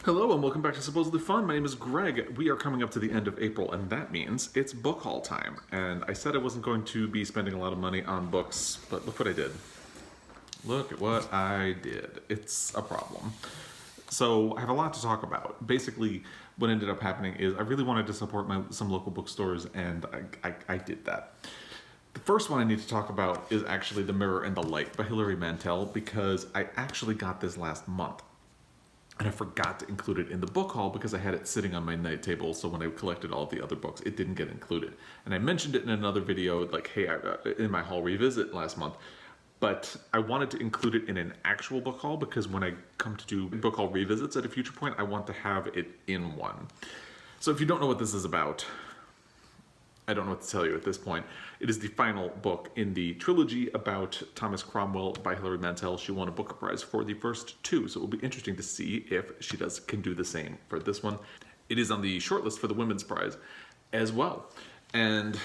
Hello and welcome back to Supposedly Fun. My name is Greg. We are coming up to the end of April, and that means it's book haul time. And I said I wasn't going to be spending a lot of money on books, but look what I did. Look at what I did. It's a problem. So I have a lot to talk about. Basically, what ended up happening is I really wanted to support some local bookstores, and I did that. The first one I need to talk about is actually The Mirror and the Light by Hilary Mantel, because I actually got this last month. And I forgot to include it in the book haul because I had it sitting on my night table, so when I collected all of the other books, it didn't get included. And I mentioned it in another video, like, hey, in my haul revisit last month, but I wanted to include it in an actual book haul because when I come to do book haul revisits at a future point, I want to have it in one. So if you don't know what this is about, I don't know what to tell you at this point. It is the final book in the trilogy about Thomas Cromwell by Hilary Mantel. She won a Booker Prize for the first two, so it will be interesting to see if she can do the same for this one. It is on the shortlist for the Women's Prize as well. And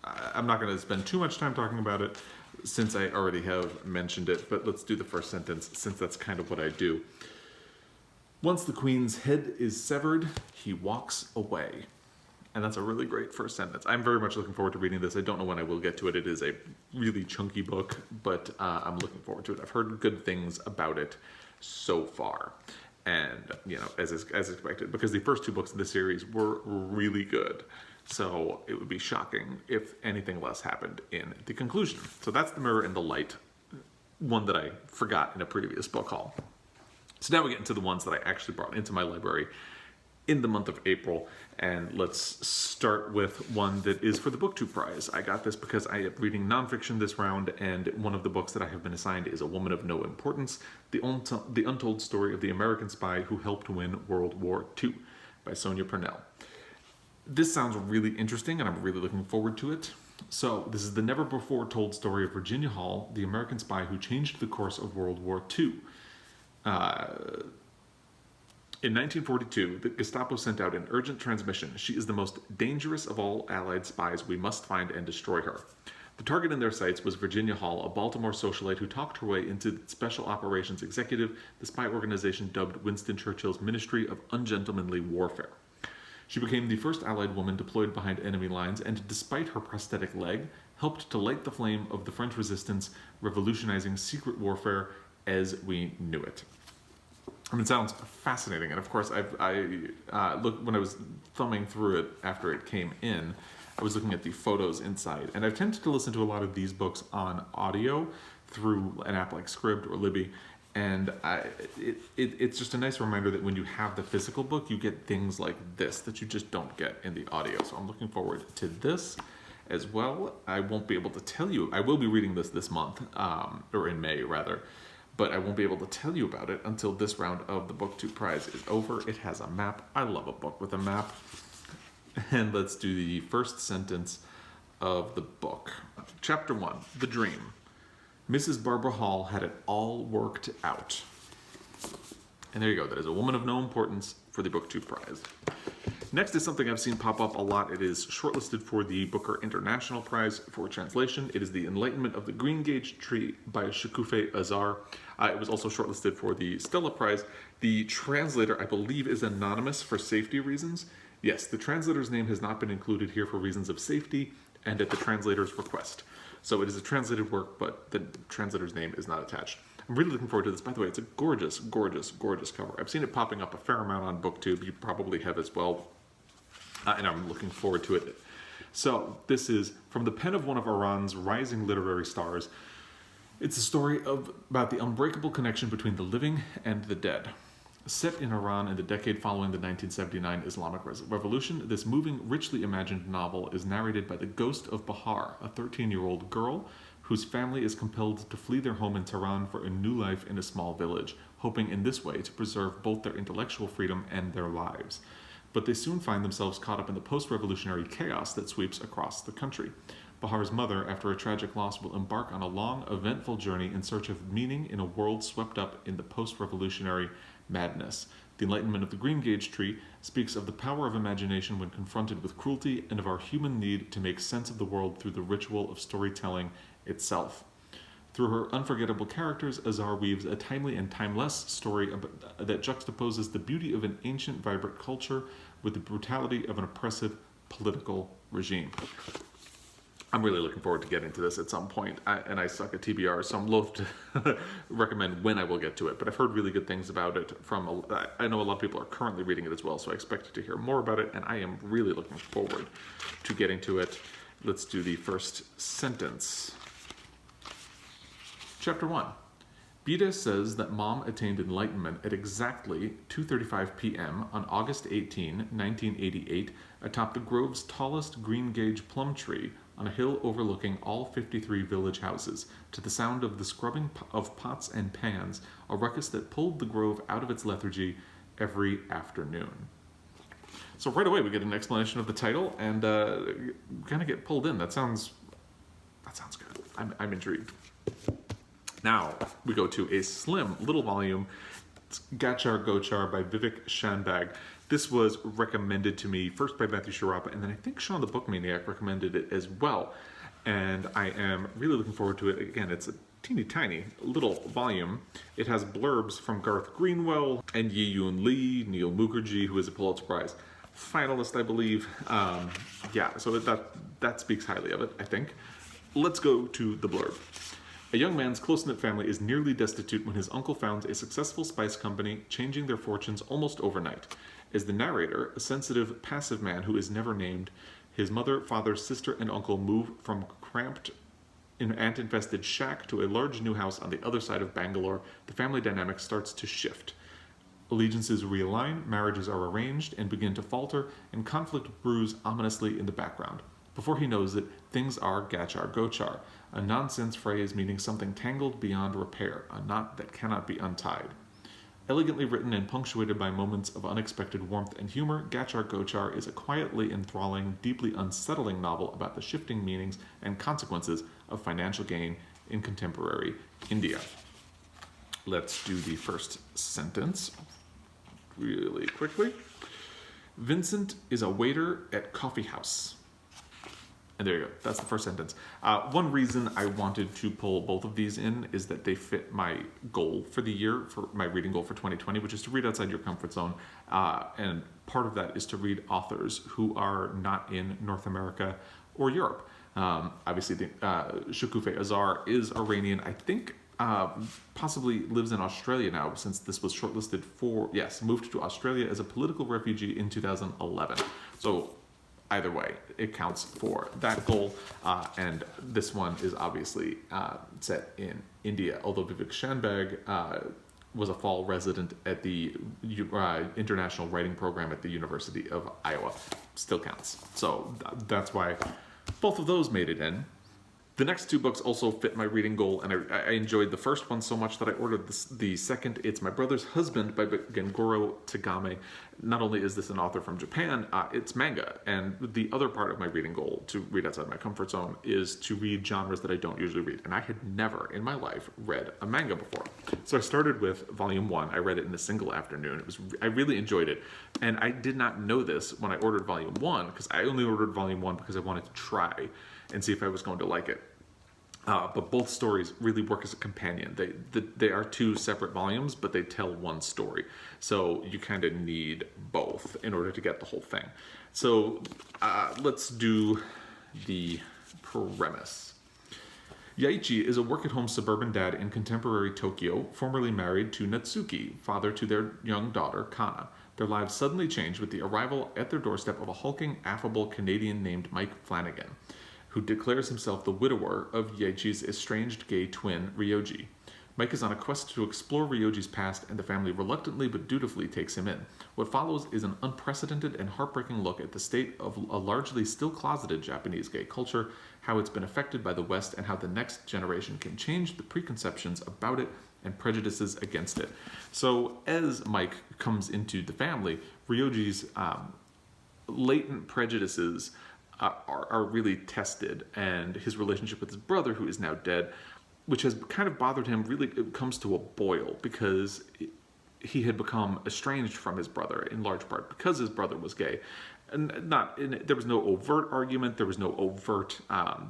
I'm not going to spend too much time talking about it since I already have mentioned it, but let's do the first sentence since that's kind of what I do. Once the Queen's head is severed, he walks away. And that's a really great first sentence. I'm very much looking forward to reading this. I don't know when I will get to it. It is a really chunky book, but I'm looking forward to it. I've heard good things about it so far. And, you know, as expected, because the first two books in the series were really good. So it would be shocking if anything less happened in the conclusion. So that's The Mirror and the Light, one that I forgot in a previous book haul. So now we get into the ones that I actually brought into my library in the month of April, and let's start with one that is for the BookTube Prize. I got this because I am reading nonfiction this round, and one of the books that I have been assigned is A Woman of No Importance, the untold story of the American spy who helped win World War II by Sonia Purnell. This sounds really interesting, and I'm really looking forward to it. So this is the never-before-told story of Virginia Hall, the American spy who changed the course of World War II. In 1942, the Gestapo sent out an urgent transmission. She is the most dangerous of all Allied spies. We must find and destroy her. The target in their sights was Virginia Hall, a Baltimore socialite who talked her way into Special Operations Executive, the spy organization dubbed Winston Churchill's Ministry of Ungentlemanly Warfare. She became the first Allied woman deployed behind enemy lines and, despite her prosthetic leg, helped to light the flame of the French resistance, revolutionizing secret warfare as we knew it. I mean, it sounds fascinating, and of course, when I was thumbing through it after it came in, I was looking at the photos inside, and I've tended to listen to a lot of these books on audio through an app like Scribd or Libby, and it's just a nice reminder that when you have the physical book, you get things like this that you just don't get in the audio. So I'm looking forward to this as well. I won't be able to tell you. I will be reading this month, or in May rather. But I won't be able to tell you about it until this round of the BookTube Prize is over. It has a map. I love a book with a map. And let's do the first sentence of the book. Chapter 1, The Dream. Mrs. Barbara Hall had it all worked out. And there you go. That is A Woman of No Importance for the BookTube Prize. Next is something I've seen pop up a lot. It is shortlisted for the Booker International Prize for translation. It is The Enlightenment of the Greengage Tree by Shokoofeh Azar. It was also shortlisted for the Stella Prize. The translator, I believe, is anonymous for safety reasons. Yes, the translator's name has not been included here for reasons of safety and at the translator's request. So it is a translated work, but the translator's name is not attached. I'm really looking forward to this. By the way, it's a gorgeous, gorgeous, gorgeous cover. I've seen it popping up a fair amount on BookTube. You probably have as well. And I'm looking forward to it. So this is from the pen of one of Iran's rising literary stars. It's a story about the unbreakable connection between the living and the dead. Set in Iran in the decade following the 1979 Islamic Revolution, this moving, richly imagined novel is narrated by the ghost of Bahar, a 13-year-old girl whose family is compelled to flee their home in Tehran for a new life in a small village, hoping in this way to preserve both their intellectual freedom and their lives. But they soon find themselves caught up in the post-revolutionary chaos that sweeps across the country. Bahar's mother, after a tragic loss, will embark on a long, eventful journey in search of meaning in a world swept up in the post-revolutionary madness. The Enlightenment of the Greengage Tree speaks of the power of imagination when confronted with cruelty and of our human need to make sense of the world through the ritual of storytelling itself. Through her unforgettable characters, Azar weaves a timely and timeless story that juxtaposes the beauty of an ancient, vibrant culture with the brutality of an oppressive political regime. I'm really looking forward to getting to this at some point, and I suck at TBR, so I'm loath to recommend when I will get to it, but I've heard really good things about it I know a lot of people are currently reading it as well, so I expect to hear more about it, and I am really looking forward to getting to it. Let's do the first sentence. Chapter 1. Bida says that Mom attained enlightenment at exactly 2:35 p.m. on August 18, 1988, atop the Grove's tallest Greengage plum tree on a hill overlooking all 53 village houses, to the sound of the scrubbing of pots and pans, a ruckus that pulled the Grove out of its lethargy every afternoon. So right away we get an explanation of the title and kind of get pulled in. That sounds good. I'm intrigued. Now we go to a slim little volume. It's Ghachar Ghochar by Vivek Shanbhag. This was recommended to me first by Matthew Sharapa, and then I think Sean the Book Maniac recommended it as well. And I am really looking forward to it. Again, it's a teeny tiny little volume. It has blurbs from Garth Greenwell and Yi Yoon Lee, Neil Mukherjee, who is a Pulitzer Prize finalist, I believe. So that speaks highly of it, I think. Let's go to the blurb. A young man's close-knit family is nearly destitute when his uncle founds a successful spice company, changing their fortunes almost overnight. As the narrator, a sensitive, passive man who is never named, his mother, father, sister, and uncle move from cramped, ant-infested shack to a large new house on the other side of Bangalore. The family dynamic starts to shift. Allegiances realign, marriages are arranged and begin to falter, and conflict brews ominously in the background. Before he knows it, things are Ghachar Ghochar, a nonsense phrase meaning something tangled beyond repair, a knot that cannot be untied. Elegantly written and punctuated by moments of unexpected warmth and humor, Ghachar Ghochar is a quietly enthralling, deeply unsettling novel about the shifting meanings and consequences of financial gain in contemporary India. Let's do the first sentence really quickly. Vincent is a waiter at coffee house. And there you go. That's the first sentence. One reason I wanted to pull both of these in is that they fit my goal for the year, for my reading goal for 2020, which is to read outside your comfort zone. And part of that is to read authors who are not in North America or Europe. Obviously, Shokoofeh Azar is Iranian. I think possibly lives in Australia now, since this was shortlisted for, moved to Australia as a political refugee in 2011. So either way, it counts for that goal, and this one is obviously set in India, although Vivek Shanbhag was a fall resident at the International Writing Program at the University of Iowa. Still counts. So that's why both of those made it in. The next two books also fit my reading goal, and I enjoyed the first one so much that I ordered the second. It's My Brother's Husband by Gengoroh Tagame. Not only is this an author from Japan, it's manga, and the other part of my reading goal to read outside my comfort zone is to read genres that I don't usually read, and I had never in my life read a manga before. So I started with volume 1. I read it in a single afternoon. I really enjoyed it, and I did not know this when I ordered volume 1, because I only ordered volume 1 because I wanted to try and see if I was going to like it. But both stories really work as a companion. They are two separate volumes, but they tell one story. So you kind of need both in order to get the whole thing. So let's do the premise. Yaichi is a work-at-home suburban dad in contemporary Tokyo, formerly married to Natsuki, father to their young daughter, Kana. Their lives suddenly change with the arrival at their doorstep of a hulking, affable Canadian named Mike Flanagan, who declares himself the widower of Yaichi's estranged gay twin, Ryoji. Mike is on a quest to explore Ryoji's past, and the family reluctantly but dutifully takes him in. What follows is an unprecedented and heartbreaking look at the state of a largely still closeted Japanese gay culture, how it's been affected by the West, and how the next generation can change the preconceptions about it and prejudices against it. So as Mike comes into the family, Ryoji's latent prejudices are really tested, and his relationship with his brother, who is now dead, which has kind of bothered him, really it comes to a boil, because he had become estranged from his brother in large part because his brother was gay. And there was no overt argument, there was no overt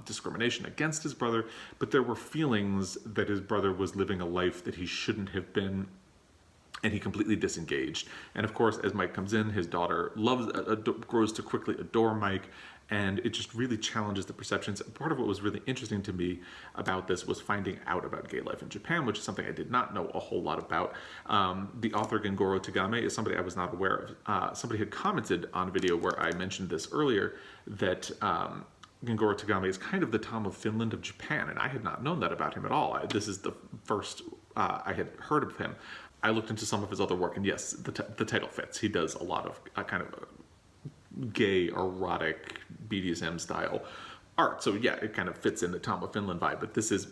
discrimination against his brother, but there were feelings that his brother was living a life that he shouldn't have been, and he completely disengaged. And of course, as Mike comes in, his daughter grows to quickly adore Mike, and it just really challenges the perceptions. Part of what was really interesting to me about this was finding out about gay life in Japan, which is something I did not know a whole lot about. The author Gengoroh Tagame is somebody I was not aware of. Somebody had commented on a video where I mentioned this earlier, that Gengoroh Tagame is kind of the Tom of Finland of Japan, and I had not known that about him at all. This is the first I had heard of him. I looked into some of his other work, and yes, the title fits. He does a lot of kind of gay, erotic, BDSM style art. So yeah, it kind of fits in the Tom of Finland vibe, but this is,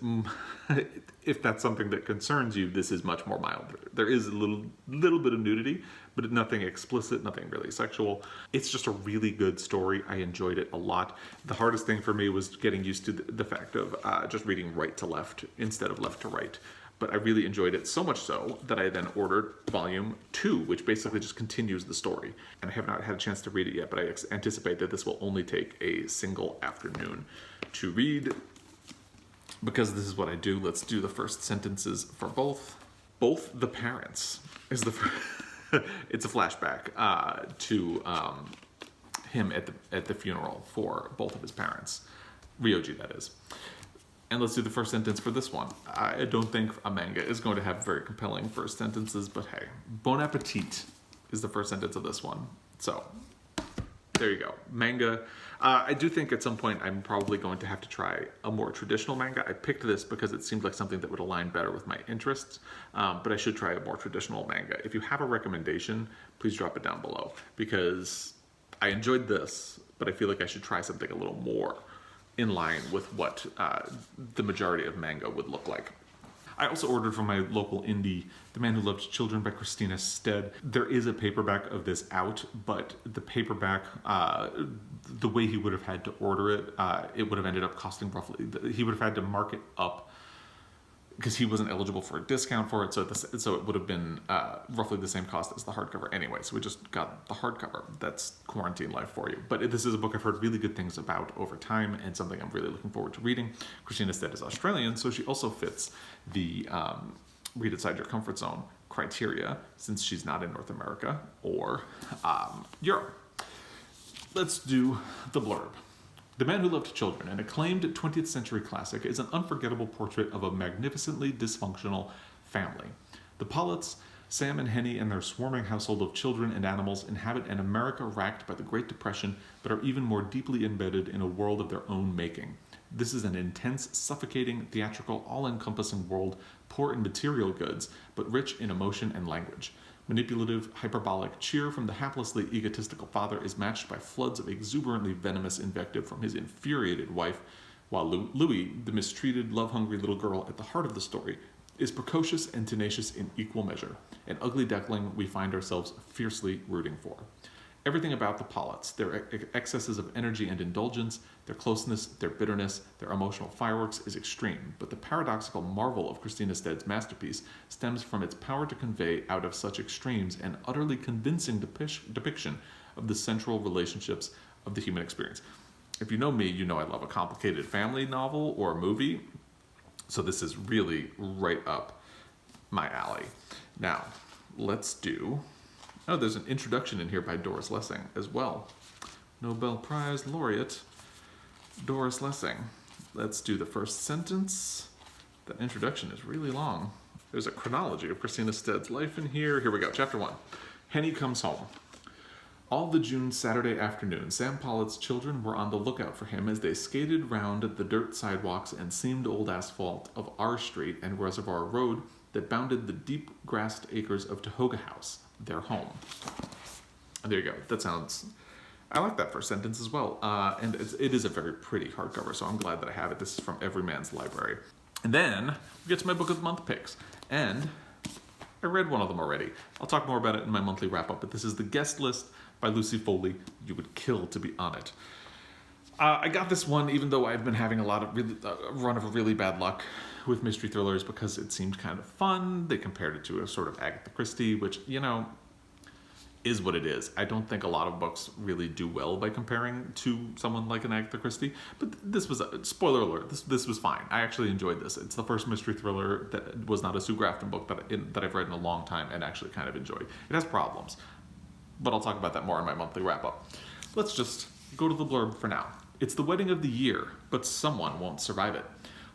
if that's something that concerns you, this is much more mild. There is a little bit of nudity, but nothing explicit, nothing really sexual. It's just a really good story. I enjoyed it a lot. The hardest thing for me was getting used to the fact of just reading right to left instead of left to right. But I really enjoyed it, so much so that I then ordered volume 2, which basically just continues the story. And I have not had a chance to read it yet, but I anticipate that this will only take a single afternoon to read. Because this is what I do, let's do the first sentences for both. Both the parents is the first. It's a flashback to him at the funeral for both of his parents. Ryoji, that is. And let's do the first sentence for this one. I don't think a manga is going to have very compelling first sentences, but hey. Bon appetit is the first sentence of this one. So, there you go. Manga. I do think at some point I'm probably going to have to try a more traditional manga. I picked this because it seemed like something that would align better with my interests, but I should try a more traditional manga. If you have a recommendation, please drop it down below, because I enjoyed this, but I feel like I should try something a little more in line with what the majority of manga would look like. I also ordered from my local indie, The Man Who Loved Children by Christina Stead. There is a paperback of this out, but the paperback, the way he would have had to order it, it would have ended up costing roughly, he would have had to mark it up because he wasn't eligible for a discount for it, so it would have been roughly the same cost as the hardcover anyway, so we just got the hardcover. That's quarantine life for you. But this is a book I've heard really good things about over time, and something I'm really looking forward to reading. Christina Stead is Australian, so she also fits the read outside your comfort zone criteria, since she's not in North America or Europe. Let's do the blurb. The Man Who Loved Children, an acclaimed 20th century classic, is an unforgettable portrait of a magnificently dysfunctional family. The Pollets, Sam and Henny and their swarming household of children and animals inhabit an America racked by the Great Depression, but are even more deeply embedded in a world of their own making. This is an intense, suffocating, theatrical, all-encompassing world, poor in material goods, but rich in emotion and language. Manipulative, hyperbolic cheer from the haplessly egotistical father is matched by floods of exuberantly venomous invective from his infuriated wife, while Louis, the mistreated, love-hungry little girl at the heart of the story, is precocious and tenacious in equal measure, an ugly duckling we find ourselves fiercely rooting for. Everything about the Pollets, their excesses of energy and indulgence, their closeness, their bitterness, their emotional fireworks is extreme, but the paradoxical marvel of Christina Stead's masterpiece stems from its power to convey out of such extremes an utterly convincing depiction of the central relationships of the human experience. If you know me, you know I love a complicated family novel or movie, so this is really right up my alley. Now, let's do... Oh, there's an introduction in here by Doris Lessing as well. Nobel Prize laureate Doris Lessing. Let's do the first sentence. That introduction is really long. There's a chronology of Christina Stead's life in here. Here we go, chapter 1. Henny comes home. All the June Saturday afternoon, Sam Pollett's children were on the lookout for him as they skated round the dirt sidewalks and seamed old asphalt of R Street and Reservoir Road that bounded the deep grassed acres of Tahoga House, their home. There you go. That sounds... I like that first sentence as well. And it is a very pretty hardcover, so I'm glad that I have it. This is from Everyman's Library. And then we get to my Book of the Month picks. And I read one of them already. I'll talk more about it in my monthly wrap-up, but this is The Guest List by Lucy Foley. You would kill to be on it. I got this one even though I've been having a run of really bad luck with mystery thrillers because it seemed kind of fun. They compared it to a sort of Agatha Christie, which, you know, is what it is. I don't think a lot of books really do well by comparing to someone like an Agatha Christie, but this was a spoiler alert. This was fine. I actually enjoyed this. It's the first mystery thriller that was not a Sue Grafton book that I've read in a long time and actually kind of enjoyed. It has problems, but I'll talk about that more in my monthly wrap up. Let's just go to the blurb for now. It's the wedding of the year, but someone won't survive it.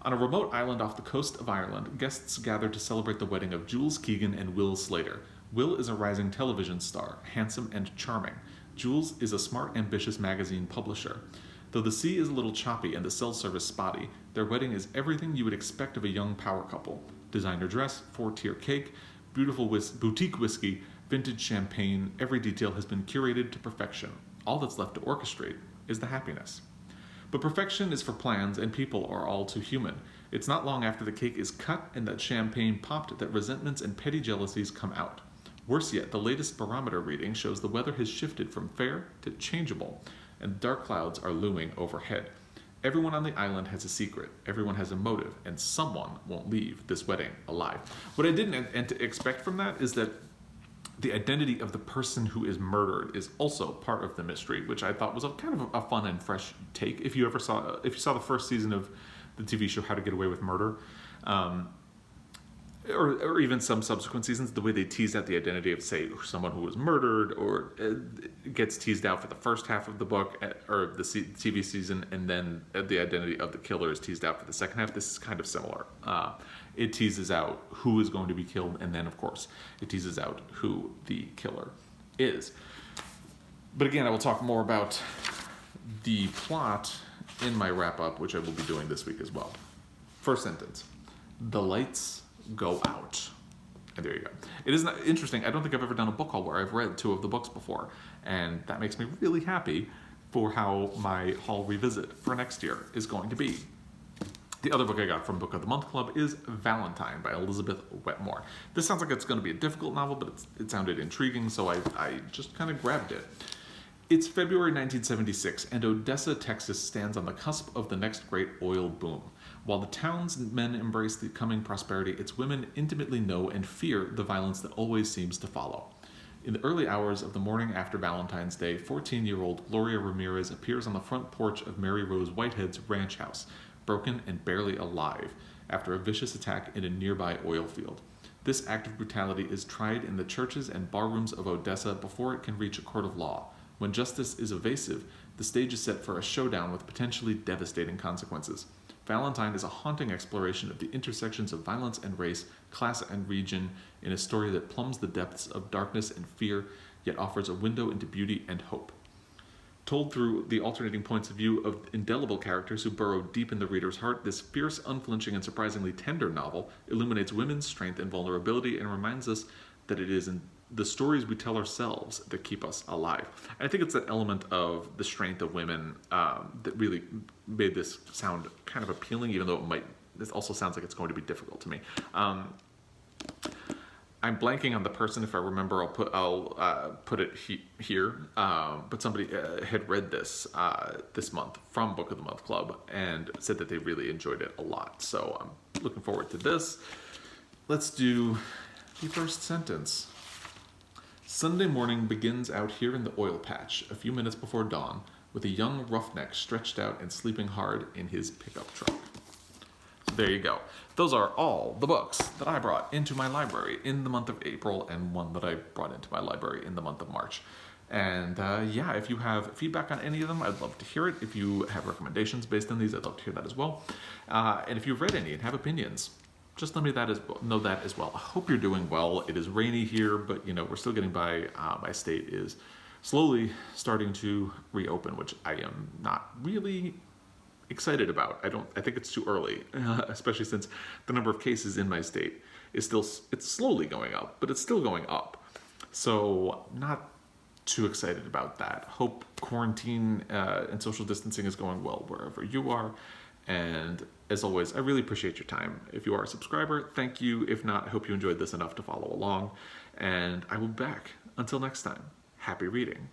On a remote island off the coast of Ireland, guests gather to celebrate the wedding of Jules Keegan and Will Slater. Will is a rising television star, handsome and charming. Jules is a smart, ambitious magazine publisher. Though the sea is a little choppy and the cell service spotty, their wedding is everything you would expect of a young power couple. Designer dress, 4-tier cake, beautiful boutique whiskey, vintage champagne, every detail has been curated to perfection. All that's left to orchestrate is the happiness. But perfection is for plans, and people are all too human. It's not long after the cake is cut and that champagne popped that resentments and petty jealousies come out. Worse yet, the latest barometer reading shows the weather has shifted from fair to changeable, and dark clouds are looming overhead. Everyone on the island has a secret, everyone has a motive, and someone won't leave this wedding alive. What I didn't expect from that is that the identity of the person who is murdered is also part of the mystery, which I thought was a kind of a fun and fresh take. If you saw the first season of the TV show How to Get Away with Murder, or even some subsequent seasons, the way they teased out the identity of, say, someone who was murdered, or gets teased out for the first half of the book or the TV season, and then the identity of the killer is teased out for the second half. This is kind of similar. It teases out who is going to be killed, and then, of course, it teases out who the killer is. But again, I will talk more about the plot in my wrap-up, which I will be doing this week as well. First sentence. The lights go out. And there you go. It is interesting. I don't think I've ever done a book haul where I've read 2 of the books before, and that makes me really happy for how my haul revisit for next year is going to be. The other book I got from Book of the Month Club is Valentine by Elizabeth Wetmore. This sounds like it's going to be a difficult novel, but it sounded intriguing, so I just kind of grabbed it. It's February 1976, and Odessa, Texas stands on the cusp of the next great oil boom. While the town's men embrace the coming prosperity, its women intimately know and fear the violence that always seems to follow. In the early hours of the morning after Valentine's Day, 14-year-old Gloria Ramirez appears on the front porch of Mary Rose Whitehead's ranch house, broken and barely alive, after a vicious attack in a nearby oil field. This act of brutality is tried in the churches and barrooms of Odessa before it can reach a court of law. When justice is evasive, the stage is set for a showdown with potentially devastating consequences. Valentine is a haunting exploration of the intersections of violence and race, class and region, in a story that plumbs the depths of darkness and fear, yet offers a window into beauty and hope. Told through the alternating points of view of indelible characters who burrow deep in the reader's heart, this fierce, unflinching, and surprisingly tender novel illuminates women's strength and vulnerability and reminds us that it is in the stories we tell ourselves that keep us alive. And I think it's that element of the strength of women that really made this sound kind of appealing, even though this also sounds like it's going to be difficult to me. I'm blanking on the person. If I remember, I'll put it here. But somebody had read this this month from Book of the Month Club and said that they really enjoyed it a lot. So I'm looking forward to this. Let's do the first sentence. Sunday morning begins out here in the oil patch, a few minutes before dawn, with a young roughneck stretched out and sleeping hard in his pickup truck. So there you go. Those are all the books that I brought into my library in the month of April, and one that I brought into my library in the month of March. And yeah, if you have feedback on any of them, I'd love to hear it. If you have recommendations based on these, I'd love to hear that as well. And if you've read any and have opinions, just let me know that as well. I hope you're doing well. It is rainy here, but we're still getting by. My state is slowly starting to reopen, which I am not really excited about. I think it's too early, especially since the number of cases in my state is it's slowly going up, but it's still going up. So not too excited about that. Hope quarantine and social distancing is going well wherever you are. And as always, I really appreciate your time. If you are a subscriber, thank you. If not, I hope you enjoyed this enough to follow along. And I will be back. Until next time, happy reading.